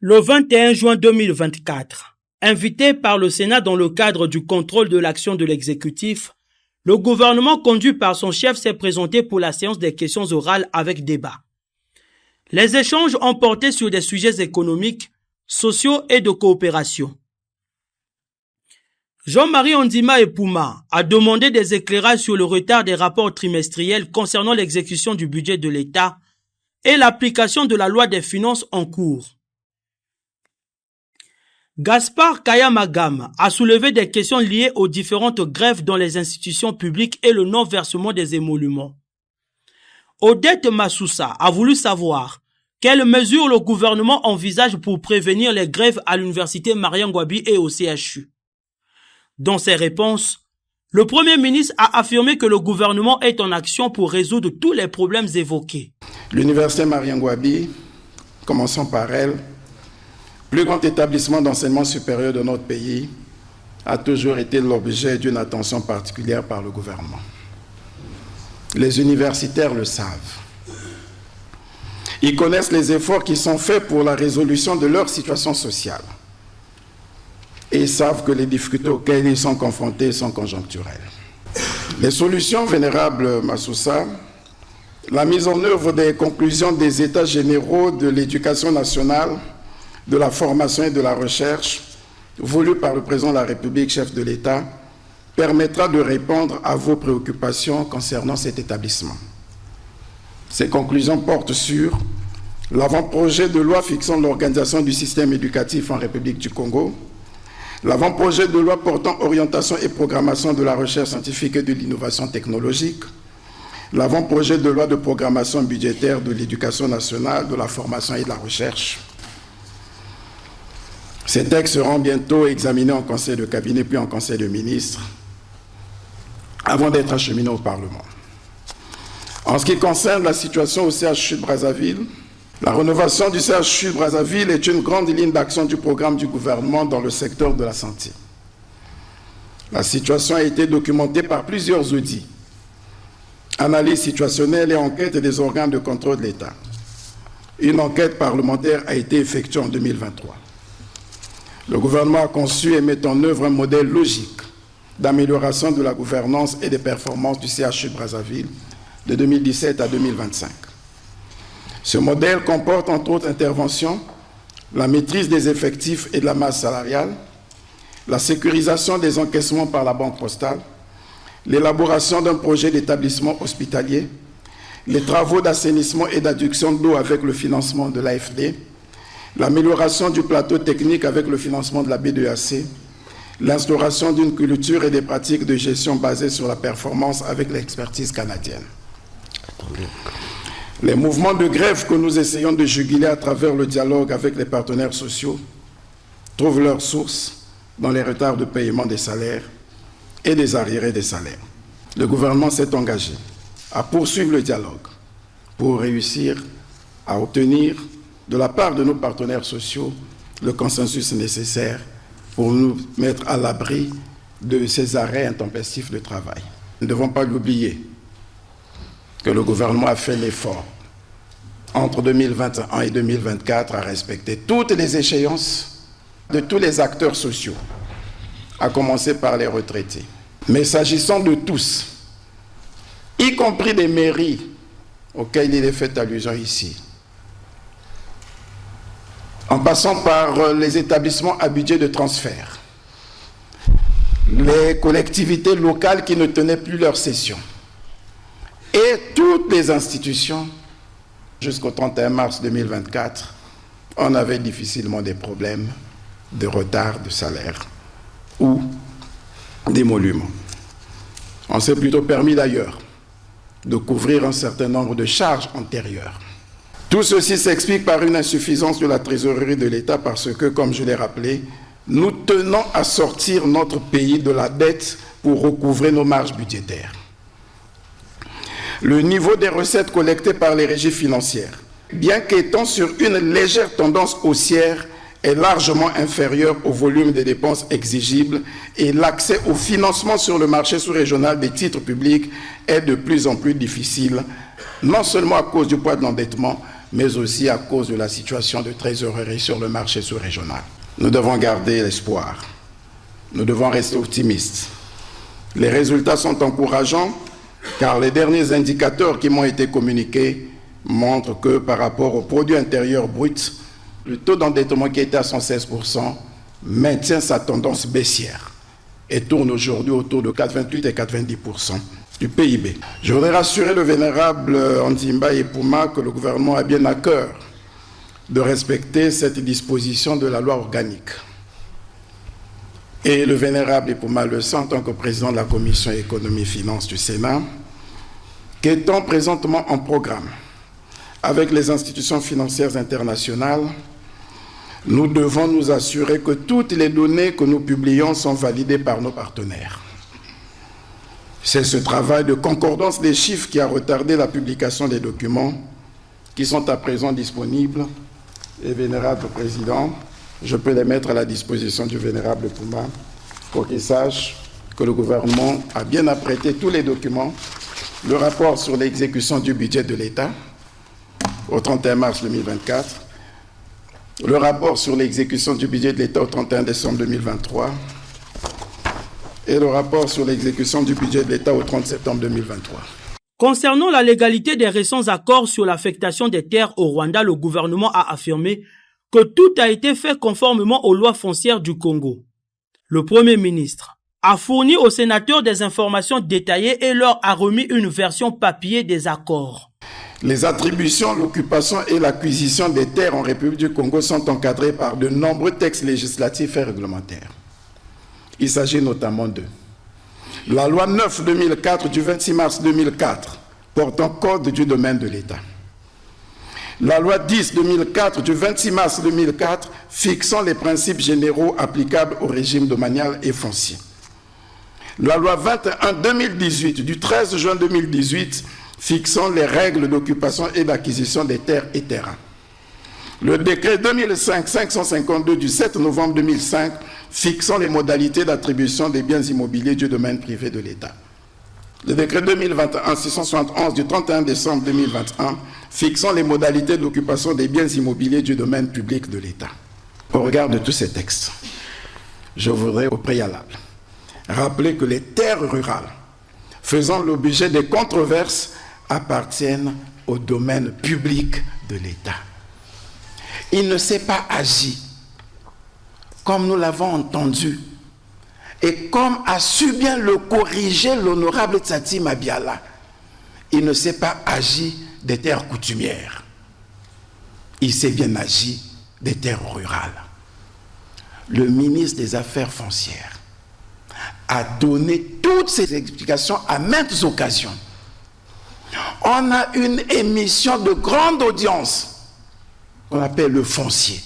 Le 21 juin 2024, invité par le Sénat dans le cadre du contrôle de l'action de l'exécutif, le gouvernement conduit par son chef s'est présenté pour la séance des questions orales avec débat. Les échanges ont porté sur des sujets économiques, sociaux et de coopération. Jean-Marie Ondima Epouma a demandé des éclairages sur le retard des rapports trimestriels concernant l'exécution du budget de l'État et l'application de la loi des finances en cours. Gaspard Kayamagam a soulevé des questions liées aux différentes grèves dans les institutions publiques et le non-versement des émoluments. Odette Massoussa a voulu savoir quelles mesures le gouvernement envisage pour prévenir les grèves à l'université Mariam Gouabi et au CHU. Dans ses réponses, le Premier ministre a affirmé que le gouvernement est en action pour résoudre tous les problèmes évoqués. L'université Mariam Gouabi, commençons par elle, plus grand établissement d'enseignement supérieur de notre pays, a toujours été l'objet d'une attention particulière par le gouvernement. Les universitaires le savent. Ils connaissent les efforts qui sont faits pour la résolution de leur situation sociale. Et ils savent que les difficultés auxquelles ils sont confrontés sont conjoncturelles. Les solutions, vénérable Massoussa, la mise en œuvre des conclusions des États généraux de l'éducation nationale, de la formation et de la recherche, voulue par le président de la République, chef de l'État, permettra de répondre à vos préoccupations concernant cet établissement. Ces conclusions portent sur l'avant-projet de loi fixant l'organisation du système éducatif en République du Congo, l'avant-projet de loi portant orientation et programmation de la recherche scientifique et de l'innovation technologique, l'avant-projet de loi de programmation budgétaire de l'éducation nationale, de la formation et de la recherche. Ces textes seront bientôt examinés en conseil de cabinet puis en conseil de ministres avant d'être acheminés au Parlement. En ce qui concerne la situation au CHU de Brazzaville, la rénovation du CHU de Brazzaville est une grande ligne d'action du programme du gouvernement dans le secteur de la santé. La situation a été documentée par plusieurs audits, analyses situationnelles et enquêtes des organes de contrôle de l'État. Une enquête parlementaire a été effectuée en 2023. Le gouvernement a conçu et met en œuvre un modèle logique d'amélioration de la gouvernance et des performances du CHU de Brazzaville de 2017 à 2025. Ce modèle comporte entre autres interventions la maîtrise des effectifs et de la masse salariale, la sécurisation des encaissements par la Banque postale, l'élaboration d'un projet d'établissement hospitalier, les travaux d'assainissement et d'adduction d'eau avec le financement de l'AFD, l'amélioration du plateau technique avec le financement de la B2AC, l'instauration d'une culture et des pratiques de gestion basées sur la performance avec l'expertise canadienne. Les mouvements de grève que nous essayons de juguler à travers le dialogue avec les partenaires sociaux trouvent leur source dans les retards de paiement des salaires et des arriérés des salaires. Le gouvernement s'est engagé à poursuivre le dialogue pour réussir à obtenir de la part de nos partenaires sociaux le consensus nécessaire pour nous mettre à l'abri de ces arrêts intempestifs de travail. Nous ne devons pas l'oublier que le gouvernement a fait l'effort entre 2021 et 2024 à respecter toutes les échéances de tous les acteurs sociaux, à commencer par les retraités. Mais s'agissant de tous, y compris des mairies auxquelles il est fait allusion ici, en passant par les établissements à budget de transfert, les collectivités locales qui ne tenaient plus leur session, et toutes les institutions, jusqu'au 31 mars 2024, on avait difficilement des problèmes de retard de salaire ou d'émoluments. On s'est plutôt permis d'ailleurs de couvrir un certain nombre de charges antérieures. Tout ceci s'explique par une insuffisance de la trésorerie de l'État parce que, comme je l'ai rappelé, nous tenons à sortir notre pays de la dette pour recouvrer nos marges budgétaires. Le niveau des recettes collectées par les régies financières, bien qu'étant sur une légère tendance haussière, est largement inférieur au volume des dépenses exigibles et l'accès au financement sur le marché sous-régional des titres publics est de plus en plus difficile, non seulement à cause du poids de l'endettement, mais aussi à cause de la situation de trésorerie sur le marché sous-régional. Nous devons garder l'espoir. Nous devons rester optimistes. Les résultats sont encourageants car les derniers indicateurs qui m'ont été communiqués montrent que par rapport au produit intérieur brut, le taux d'endettement qui était à 116% maintient sa tendance baissière et tourne aujourd'hui autour de 88 et 90% du PIB. Je voudrais rassurer le vénérable Ondimba Epuma que le gouvernement a bien à cœur de respecter cette disposition de la loi organique. Et le vénérable Epuma le sait en tant que président de la Commission économie et finances du Sénat, qu'étant présentement en programme avec les institutions financières internationales, nous devons nous assurer que toutes les données que nous publions sont validées par nos partenaires. C'est ce travail de concordance des chiffres qui a retardé la publication des documents qui sont à présent disponibles. Et vénérable président, je peux les mettre à la disposition du vénérable Epuma pour qu'il sache que le gouvernement a bien apprêté tous les documents, le rapport sur l'exécution du budget de l'État au 31 mars 2024, le rapport sur l'exécution du budget de l'État au 31 décembre 2023 et le rapport sur l'exécution du budget de l'État au 30 septembre 2023. Concernant la légalité des récents accords sur l'affectation des terres au Rwanda, le gouvernement a affirmé que tout a été fait conformément aux lois foncières du Congo. Le Premier ministre a fourni aux sénateurs des informations détaillées et leur a remis une version papier des accords. Les attributions, l'occupation et l'acquisition des terres en République du Congo sont encadrées par de nombreux textes législatifs et réglementaires. Il s'agit notamment de la loi 9-2004 du 26 mars 2004 portant code du domaine de l'État. La loi 10-2004 du 26 mars 2004 fixant les principes généraux applicables au régime domanial et foncier. La loi 21-2018 du 13 juin 2018 fixant les règles d'occupation et d'acquisition des terres et terrains. Le décret 2005-552 du 7 novembre 2005 fixant les modalités d'attribution des biens immobiliers du domaine privé de l'État. Le décret 2021-671 du 31 décembre 2021 fixant les modalités d'occupation des biens immobiliers du domaine public de l'État. Au regard de tous ces textes, je voudrais au préalable rappeler que les terres rurales faisant l'objet des controverses appartiennent au domaine public de l'État. Il ne s'est pas agi, comme nous l'avons entendu, et comme a su bien le corriger l'honorable Tsati Mabiala, il ne s'est pas agi des terres coutumières. Il s'est bien agi des terres rurales. Le ministre des Affaires foncières a donné toutes ces explications à maintes occasions. On a une émission de grande audience qu'on appelle le foncier,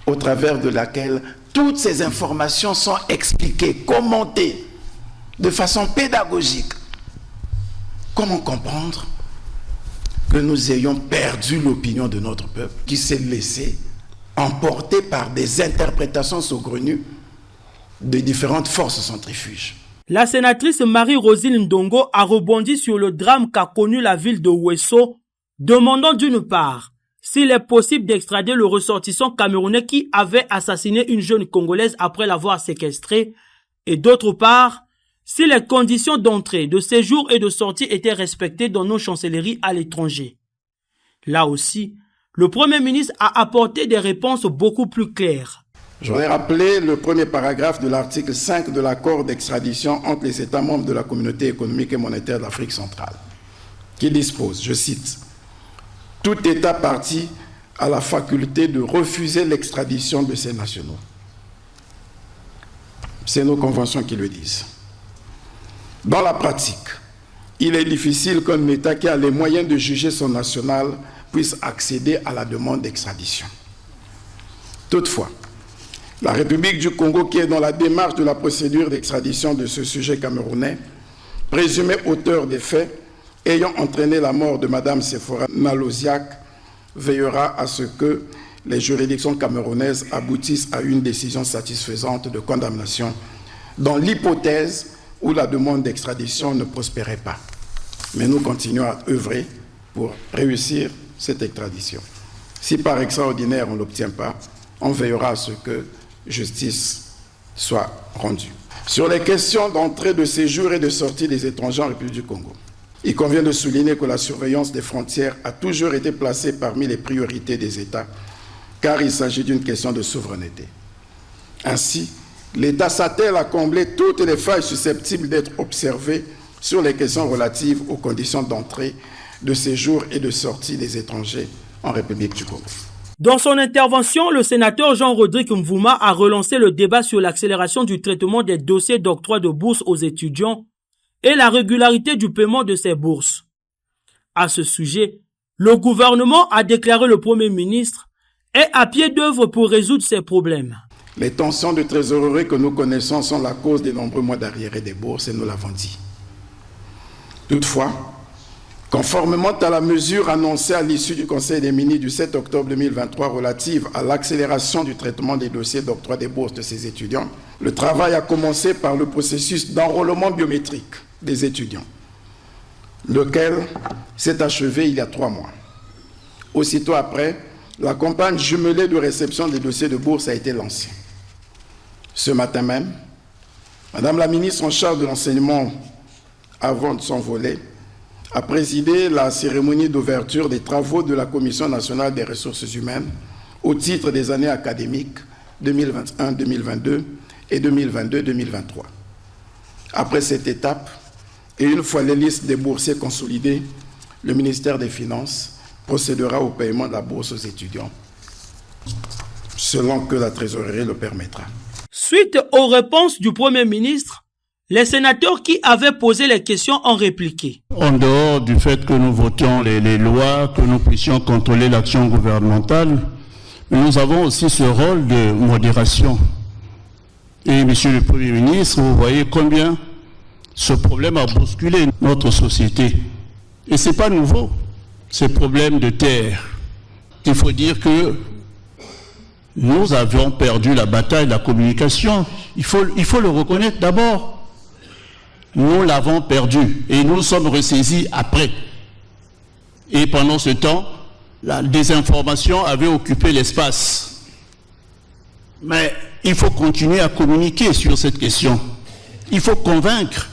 au travers de laquelle toutes ces informations sont expliquées, commentées de façon pédagogique. Comment comprendre que nous ayons perdu l'opinion de notre peuple qui s'est laissé emporter par des interprétations saugrenues de différentes forces centrifuges? La sénatrice Marie-Rosine Ndongo a rebondi sur le drame qu'a connu la ville de Ouesso, demandant d'une part s'il est possible d'extrader le ressortissant camerounais qui avait assassiné une jeune Congolaise après l'avoir séquestrée, et d'autre part, si les conditions d'entrée, de séjour et de sortie étaient respectées dans nos chancelleries à l'étranger. Là aussi, le Premier ministre a apporté des réponses beaucoup plus claires. Je voudrais rappeler le premier paragraphe de l'article 5 de l'accord d'extradition entre les États membres de la Communauté économique et monétaire d'Afrique centrale, qui dispose, je cite, « Tout État parti a la faculté de refuser l'extradition de ses nationaux. » C'est nos conventions qui le disent. Dans la pratique, il est difficile qu'un État qui a les moyens de juger son national puisse accéder à la demande d'extradition. Toutefois, la République du Congo, qui est dans la démarche de la procédure d'extradition de ce sujet camerounais, présumé auteur des faits ayant entraîné la mort de Mme Sephora Naloziak, veillera à ce que les juridictions camerounaises aboutissent à une décision satisfaisante de condamnation dans l'hypothèse où la demande d'extradition ne prospérait pas. Mais nous continuons à œuvrer pour réussir cette extradition. Si par extraordinaire on ne l'obtient pas, on veillera à ce que justice soit rendue. Sur les questions d'entrée, de séjour et de sortie des étrangers en République du Congo, il convient de souligner que la surveillance des frontières a toujours été placée parmi les priorités des États, car il s'agit d'une question de souveraineté. Ainsi, l'État s'attelle à combler toutes les failles susceptibles d'être observées sur les questions relatives aux conditions d'entrée, de séjour et de sortie des étrangers en République du Congo. Dans son intervention, le sénateur Jean-Rodrigue Mvuma a relancé le débat sur l'accélération du traitement des dossiers d'octroi de bourses aux étudiants et la régularité du paiement de ces bourses. À ce sujet, le gouvernement a déclaré le Premier ministre est à pied d'œuvre pour résoudre ces problèmes. Les tensions de trésorerie que nous connaissons sont la cause des nombreux mois d'arriérés des bourses et nous l'avons dit. Toutefois, conformément à la mesure annoncée à l'issue du Conseil des ministres du 7 octobre 2023 relative à l'accélération du traitement des dossiers d'octroi des bourses de ces étudiants, le travail a commencé par le processus d'enrôlement biométrique des étudiants, lequel s'est achevé il y a 3 mois. Aussitôt après, la campagne jumelée de réception des dossiers de bourse a été lancée. Ce matin même, Madame la ministre en charge de l'enseignement, avant de s'envoler, a présidé la cérémonie d'ouverture des travaux de la Commission nationale des ressources humaines au titre des années académiques 2021-2022 et 2022-2023. Après cette étape, et une fois les listes des boursiers consolidées, le ministère des Finances procédera au paiement de la bourse aux étudiants, selon que la trésorerie le permettra. Suite aux réponses du Premier ministre, les sénateurs qui avaient posé les questions ont répliqué. En dehors du fait que nous votions les lois, que nous puissions contrôler l'action gouvernementale, nous avons aussi ce rôle de modération. Et Monsieur le Premier ministre, vous voyez combien ce problème a bousculé notre société. Et ce n'est pas nouveau, ces problèmes de terre. Il faut dire que nous avions perdu la bataille de la communication. Il faut le reconnaître d'abord. Nous l'avons perdu et nous sommes ressaisis après. Et pendant ce temps, la désinformation avait occupé l'espace. Mais il faut continuer à communiquer sur cette question. Il faut convaincre.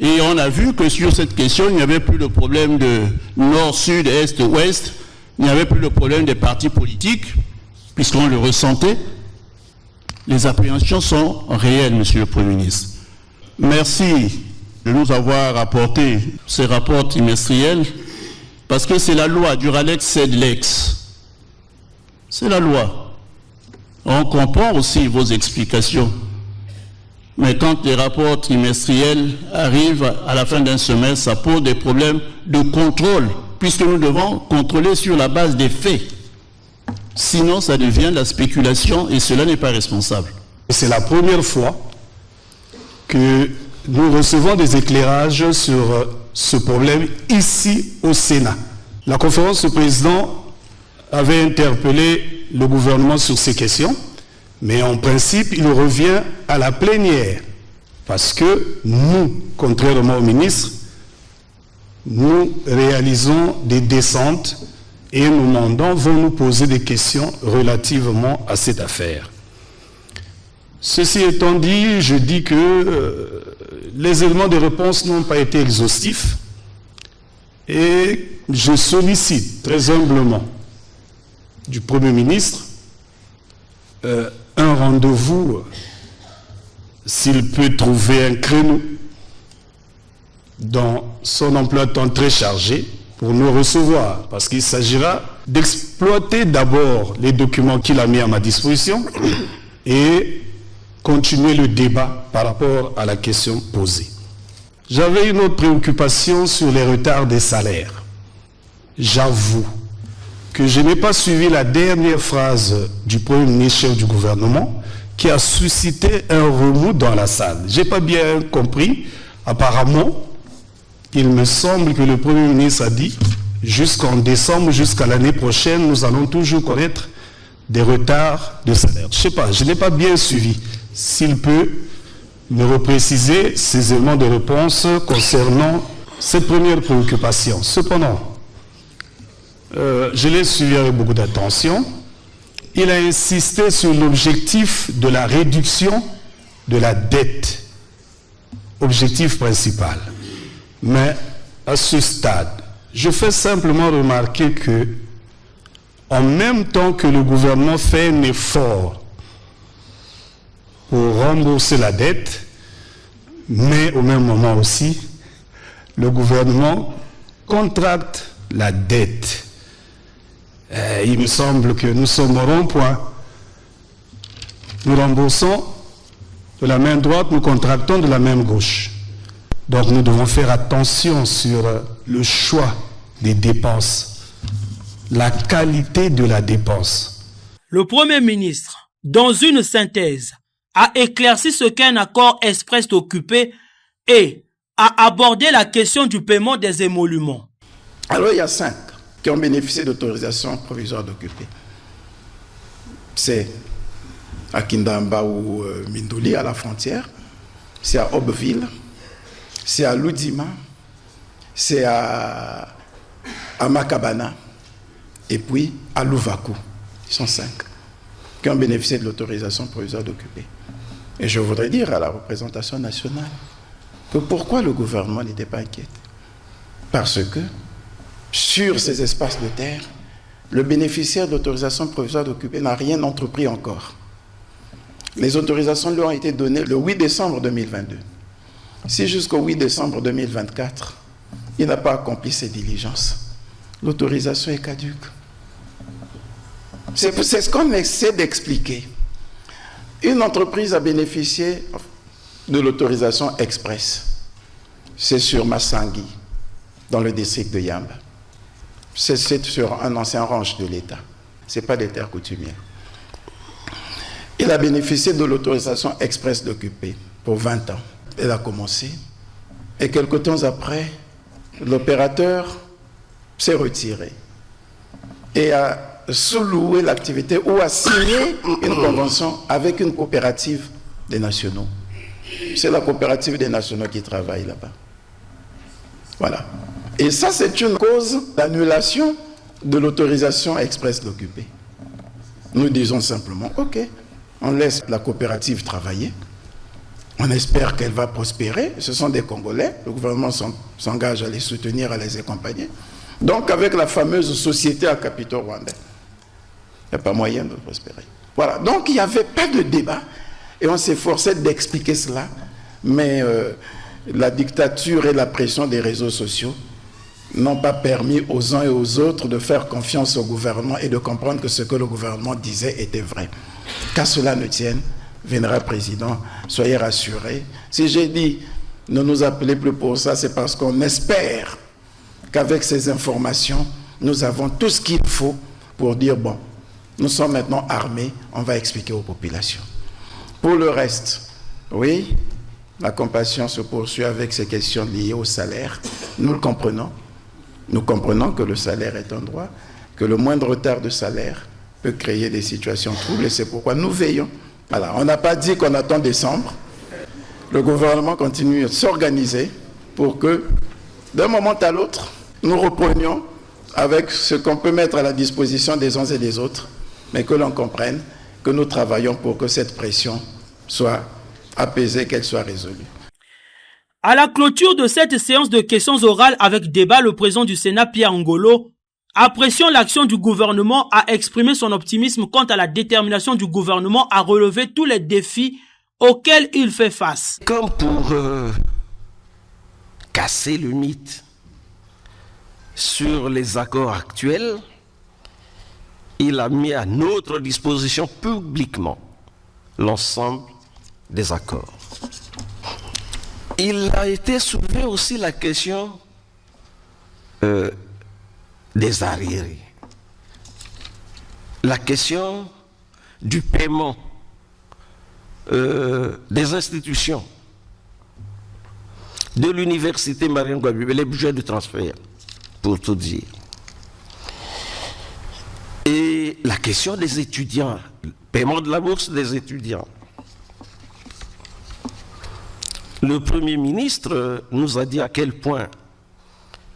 Et on a vu que sur cette question, il n'y avait plus le problème de nord, sud, est, ouest. Il n'y avait plus le problème des partis politiques, puisqu'on le ressentait. Les appréhensions sont réelles, Monsieur le Premier ministre. Merci de nous avoir apporté ces rapports trimestriels, parce que c'est la loi, Duralex sed lex. C'est la loi. On comprend aussi vos explications. Mais quand les rapports trimestriels arrivent à la fin d'un semestre, ça pose des problèmes de contrôle, puisque nous devons contrôler sur la base des faits. Sinon, ça devient de la spéculation et cela n'est pas responsable. C'est la première fois que nous recevons des éclairages sur ce problème ici au Sénat. La conférence de présidents avait interpellé le gouvernement sur ces questions, mais en principe, il revient à la plénière, parce que nous, contrairement au ministre, nous réalisons des descentes et nos mandants vont nous poser des questions relativement à cette affaire. Ceci étant dit, je dis que les éléments de réponse n'ont pas été exhaustifs et je sollicite très humblement du Premier ministre un rendez-vous, s'il peut trouver un créneau dans son emploi de temps très chargé pour nous recevoir, parce qu'il s'agira d'exploiter d'abord les documents qu'il a mis à ma disposition et continuer le débat par rapport à la question posée. J'avais une autre préoccupation sur les retards des salaires. J'avoue que je n'ai pas suivi la dernière phrase du Premier ministre chef du gouvernement qui a suscité un remous dans la salle. Je n'ai pas bien compris. Apparemment, il me semble que le Premier ministre a dit jusqu'en décembre, jusqu'à l'année prochaine, nous allons toujours connaître des retards de salaire. Je ne sais pas, je n'ai pas bien suivi. S'il peut me repréciser ces éléments de réponse concernant cette première préoccupation. Cependant, je l'ai suivi avec beaucoup d'attention. Il a insisté sur l'objectif de la réduction de la dette, objectif principal. Mais à ce stade, je fais simplement remarquer que, en même temps que le gouvernement fait un effort pour rembourser la dette, mais au même moment aussi, le gouvernement contracte la dette. Il me semble que nous sommes au rond-point. Nous remboursons de la main droite, nous contractons de la main gauche. Donc nous devons faire attention sur le choix des dépenses, la qualité de la dépense. Le Premier ministre, dans une synthèse, a éclairci ce qu'est un accord express occupé et a abordé la question du paiement des émoluments. Alors il y a 5 qui ont bénéficié d'autorisation provisoire d'occuper. C'est à Kindamba ou Minduli, à la frontière. C'est à Aubeville. C'est à Loudima. C'est à Makabana. Et puis à Louvakou. Ils sont 5 qui ont bénéficié de l'autorisation provisoire d'occuper. Et je voudrais dire à la représentation nationale que pourquoi le gouvernement n'était pas inquiet? Parce que sur ces espaces de terre, le bénéficiaire d'autorisation provisoire d'occuper n'a rien entrepris encore. Les autorisations lui ont été données le 8 décembre 2022. Si jusqu'au 8 décembre 2024, il n'a pas accompli ses diligences, l'autorisation est caduque. C'est ce qu'on essaie d'expliquer. Une entreprise a bénéficié de l'autorisation express. C'est sur Massangui, dans le district de Yamba. C'est sur un ancien ranch de l'État. Ce n'est pas des terres coutumières. Il a bénéficié de l'autorisation express d'occuper pour 20 ans. Elle a commencé. Et quelque temps après, l'opérateur s'est retiré et a sous-loué l'activité ou a signé une convention avec une coopérative des nationaux. C'est la coopérative des nationaux qui travaille là-bas. Voilà. Et ça, c'est une cause d'annulation de l'autorisation express d'occuper. Nous disons simplement, ok, on laisse la coopérative travailler. On espère qu'elle va prospérer. Ce sont des Congolais. Le gouvernement s'engage à les soutenir, à les accompagner. Donc, avec la fameuse société à capitaux rwandais, il n'y a pas moyen de prospérer. Voilà. Donc, il n'y avait pas de débat. Et on s'efforçait d'expliquer cela. Mais la dictature et la pression des réseaux sociaux n'ont pas permis aux uns et aux autres de faire confiance au gouvernement et de comprendre que ce que le gouvernement disait était vrai. Qu'à cela ne tienne, Vénéral Président, soyez rassurés. Si j'ai dit ne nous appelez plus pour ça, c'est parce qu'on espère qu'avec ces informations, nous avons tout ce qu'il faut pour dire, bon, nous sommes maintenant armés, on va expliquer aux populations. Pour le reste, oui, la compassion se poursuit avec ces questions liées au salaire. Nous le comprenons. Nous comprenons que le salaire est un droit, que le moindre retard de salaire peut créer des situations troubles et c'est pourquoi nous veillons. Voilà, on n'a pas dit qu'on attend décembre. Le gouvernement continue à s'organiser pour que, d'un moment à l'autre, nous reprenions avec ce qu'on peut mettre à la disposition des uns et des autres, mais que l'on comprenne que nous travaillons pour que cette pression soit apaisée, qu'elle soit résolue. À la clôture de cette séance de questions orales avec débat, le président du Sénat, Pierre Ngolo, appréciant l'action du gouvernement, a exprimé son optimisme quant à la détermination du gouvernement à relever tous les défis auxquels il fait face. Comme pour casser le mythe sur les accords actuels, il a mis à notre disposition publiquement l'ensemble des accords. Il a été soulevé aussi la question des arriérés, la question du paiement des institutions, de l'université Mariam Gouabi, les budgets de transfert, pour tout dire. Et la question des étudiants, le paiement de la bourse des étudiants. Le Premier ministre nous a dit à quel point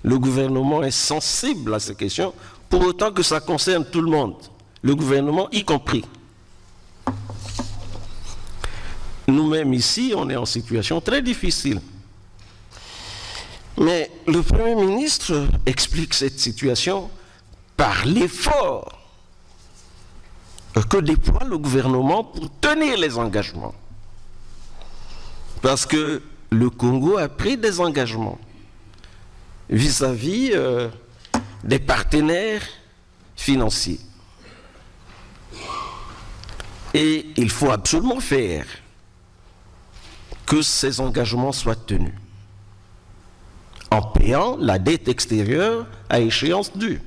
le gouvernement est sensible à ces questions pour autant que ça concerne tout le monde, le gouvernement y compris. Nous-mêmes ici, on est en situation très difficile. Mais le Premier ministre explique cette situation par l'effort que déploie le gouvernement pour tenir les engagements. Parce que le Congo a pris des engagements vis-à-vis des partenaires financiers. Et il faut absolument faire que ces engagements soient tenus en payant la dette extérieure à échéance due.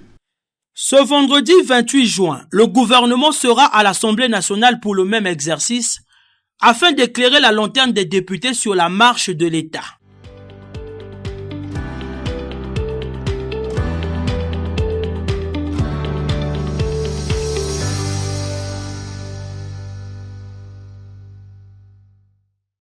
Ce vendredi 28 juin, le gouvernement sera à l'Assemblée nationale pour le même exercice afin d'éclairer la lanterne des députés sur la marche de l'État.